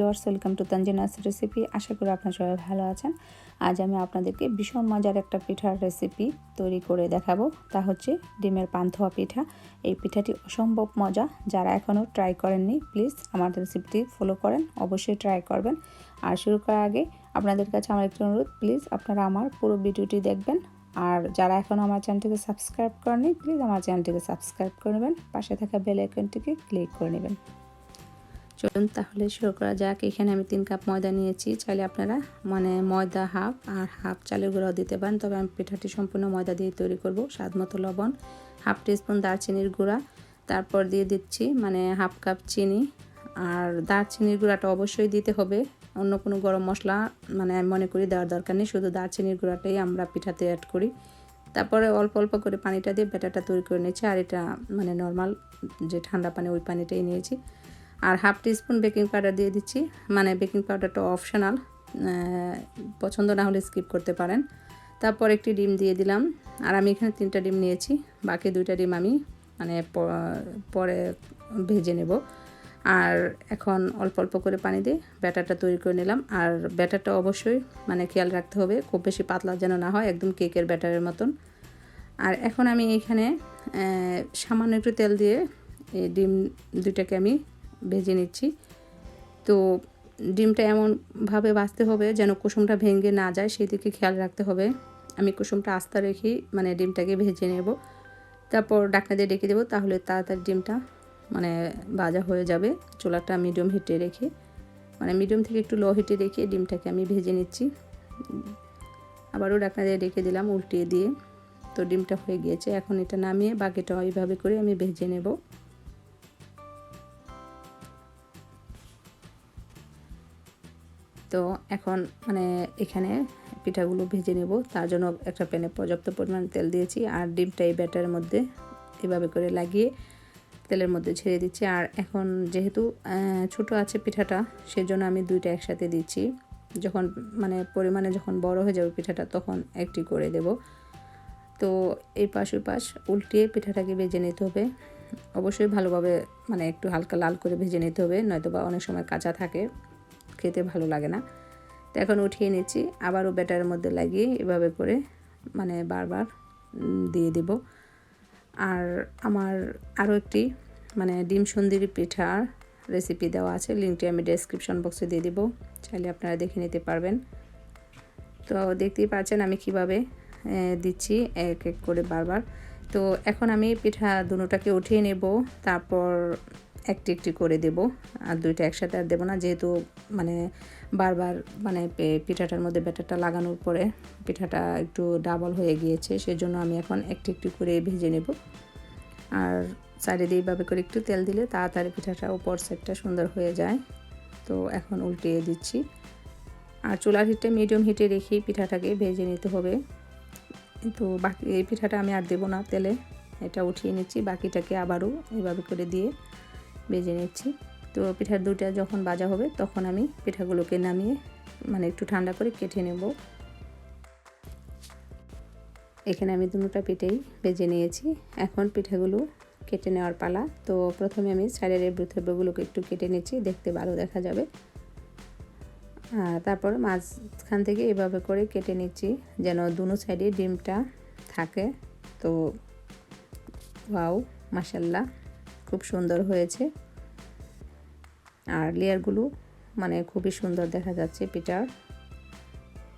Viewers, welcome to Tanjina's recipe. আশা করি আপনারা সবাই ভালো আছেন। আজ আমি আপনাদেরকে ভীষণ মজার একটা পিঠার রেসিপি তৈরি করে দেখাবো। তা হচ্ছে ডিমের পান্তুয়া পিঠা। এই পিঠাটি অসম্ভব মজা। যারা এখনও ট্রাই করেননি, প্লিজ আমার রেসিপিটি ফলো করেন, অবশ্যই ট্রাই করবেন। আর শুরু করার আগে আপনাদের কাছে আমার একটি অনুরোধ, প্লিজ আপনারা আমার পুরো ভিডিওটি দেখবেন। আর যারা এখনও আমার চ্যানেলটিকে সাবস্ক্রাইব করেনি, প্লিজ আমার চ্যানেলটিকে সাবস্ক্রাইব করে নেবেন, পাশে থাকা বেল আইকনটিকে ক্লিক করে নেবেন। চলুন তাহলে শুরু করা যাক। এখানে আমি 3 কাপ ময়দা নিয়েছি। চাইলে আপনারা ময়দা হাফ আর হাফ চালের গুঁড়াও দিতে পারেন, তবে আমি পিঠাটি সম্পূর্ণ ময়দা দিয়ে তৈরি করব। স্বাদ মতো লবণ, হাফ টিস্পুন দারচিনির গুঁড়া, তারপর দিয়ে দিচ্ছি হাফ কাপ চিনি। আর দারচিনির গুঁড়াটা অবশ্যই দিতে হবে, অন্য কোনো গরম মশলা আমি মনে করি দেওয়ার দরকার নেই, শুধু দারচিনির গুঁড়াটাই আমরা পিঠাতে অ্যাড করি। তারপরে অল্প অল্প করে পানিটা দিয়ে ব্যাটারটা তৈরি করে নিয়েছি। আর এটা নর্মাল যে ঠান্ডা পানি, ওই পানিটাই নিয়েছি। আর হাফ টিস্পুন বেকিং পাউডার দিয়ে দিচ্ছি। বেকিং পাউডারটা অপশনাল, পছন্দ না হলে স্কিপ করতে পারেন। তারপর একটি ডিম দিয়ে দিলাম। আর আমি এখানে 3টা ডিম নিয়েছি, বাকি 2টা ডিম আমি পরে ভেজে নেব। আর এখন অল্প অল্প করে পানি দিয়ে ব্যাটারটা তৈরি করে নিলাম। আর ব্যাটারটা অবশ্যই খেয়াল রাখতে হবে, খুব বেশি পাতলা যেন না হয়, একদম কেকের ব্যাটারের মতন। আর এখন আমি এখানে সামান্য একটু তেল দিয়ে এই ডিম 2টাকে আমি ভেজে নিচ্ছি। তো ডিমটা এমনভাবে ভাজতে হবে যেন কুসুমটা ভেঙে না যায়, সেই দিকে খেয়াল রাখতে হবে। আমি কুসুমটা আস্তে রেখেই ডিমটাকে ভেজে নেব। তারপর ঢাকনা দিয়ে ঢেকে দেবো, তাহলে তাড়াতাড়ি ডিমটা ভাজা হয়ে যাবে। চুলাটা মিডিয়াম হিটে রেখে মিডিয়াম থেকে একটু লো হিটে রেখে ডিমটাকে আমি ভেজে নিচ্ছি। আবারও ঢাকনা দিয়ে রেখে দিলাম উল্টিয়ে দিয়ে। তো ডিমটা হয়ে গিয়েছে, এখন এটা নামিয়ে বাকিটা এইভাবে করে আমি ভেজে নেব। তো এখন এখানে পিঠাগুলো ভেজে নেব। তার জন্য একটা প্যানে পর্যাপ্ত পরিমাণ তেল দিয়েছি। আর ডিমটা এই ব্যাটারের মধ্যে এভাবে করে লাগিয়ে তেলের মধ্যে ছেড়ে দিচ্ছি। আর এখন যেহেতু ছোট আছে পিঠাটা, সেজন্য আমি 2টা একসাথে দিচ্ছি। যখন পরিমাণে যখন বড় হয়ে যাবে পিঠাটা, তখন একটি করে দেব। তো এই পাশ ওই পাশ উল্টিয়ে পিঠাটাকে ভেজে নিতে হবে। অবশ্যই ভালোভাবে একটু হালকা লাল করে ভেজে নিতে হবে, নয়তো বা অনেক সময় কাঁচা থাকে, খেতে ভালো লাগে না। তো এখন উঠিয়ে নিচ্ছি, আবারও ব্যাটারের মধ্যে লাগিয়ে এভাবে করে বারবার দিয়ে দেব। আর আমার আরও একটি ডিম সন্দির পিঠার রেসিপি দেওয়া আছে, লিঙ্কটি আমি ডেসক্রিপশন বক্সে দিয়ে দেব, চাইলে আপনারা দেখে নিতে পারবেন। তো দেখতেই পাচ্ছেন আমি কিভাবে দিচ্ছি এক এক করে বারবার। তো এখন আমি পিঠা দুটোটাকে উঠিয়ে নেব, তারপর একটি একটি করে দেব। আর 2টা একসাথে আর দেবো না, যেহেতু বারবার পিঠাটার মধ্যে ব্যাটারটা লাগানোর পরে পিঠাটা একটু ডাবল হয়ে গিয়েছে, সেজন্য আমি এখন একটি একটি করে ভেজে নেব। আর সাইডে দিয়ে এইভাবে করে একটু তেল দিলে তাড়াতাড়ি পিঠাটা উপর সাইডটা সুন্দর হয়ে যায়। তো এখন উল্টিয়ে দিচ্ছি। আর চুলার হিটটা মিডিয়াম হিটে রেখেই পিঠাটাকে ভেজে নিতে হবে। কিন্তু বাকি এই পিঠাটা আমি আর দেবো না তেলে, এটা উঠিয়ে নিচ্ছি। বাকিটাকে আবারও এভাবে করে দিয়ে ভেজে নিচ্ছি। তো পিঠার 2টা যখন ভাজা হবে, তখন আমি পিঠাগুলোকে নামিয়ে একটু ঠান্ডা করে কেটে নেব। এখানে আমি 2টা পিঠেই ভেজে নিয়েছি, এখন পিঠাগুলো কেটে নেওয়ার পালা। তো প্রথমে আমি সাইডের এই বৃত্তগুলোকে একটু কেটে নিচ্ছি, দেখতে ভালো দেখা যাবে। তারপর মাঝখান থেকে এভাবে করে কেটে নিচ্ছি, যেন দুনো সাইডে ডিমটা থাকে। তো ওয়াও, মাশাআল্লাহ, খুব সুন্দর হয়েছে। আর লেয়ারগুলো খুবই সুন্দর দেখা যাচ্ছে পিঠার।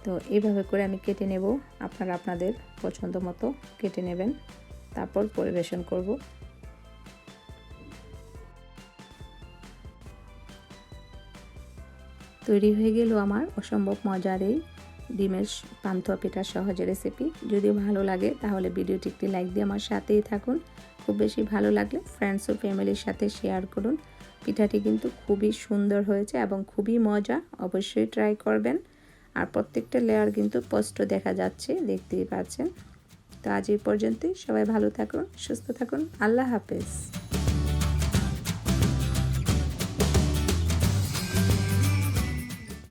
তো এইভাবে করে আমি কেটে নেব, আপনারা আপনাদের পছন্দ মতো কেটে নেবেন, তারপর পরিবেশন করব। তৈরি হয়ে গেল আমার অসম্ভব মজার এই ডিমের পান্তুয়া পিঠার সহজ রেসিপি। যদি ভালো লাগে তাহলে ভিডিওটি একটি লাইক দিয়ে আমার সাথেই থাকুন। খুব বেশি ভালো লাগলে ফ্রেন্ডস ও ফ্যামিলির সাথে শেয়ার করুন। পিঠাটি কিন্তু খুবই সুন্দর হয়েছে এবং খুবই মজা, অবশ্যই ট্রাই করবেন। আর প্রত্যেকটা লেয়ার কিন্তু স্পষ্ট দেখা যাচ্ছে, দেখতেই পাচ্ছেন। তো আজ এই পর্যন্তই, সবাই ভালো থাকুন, সুস্থ থাকুন, আল্লাহ হাফেজ।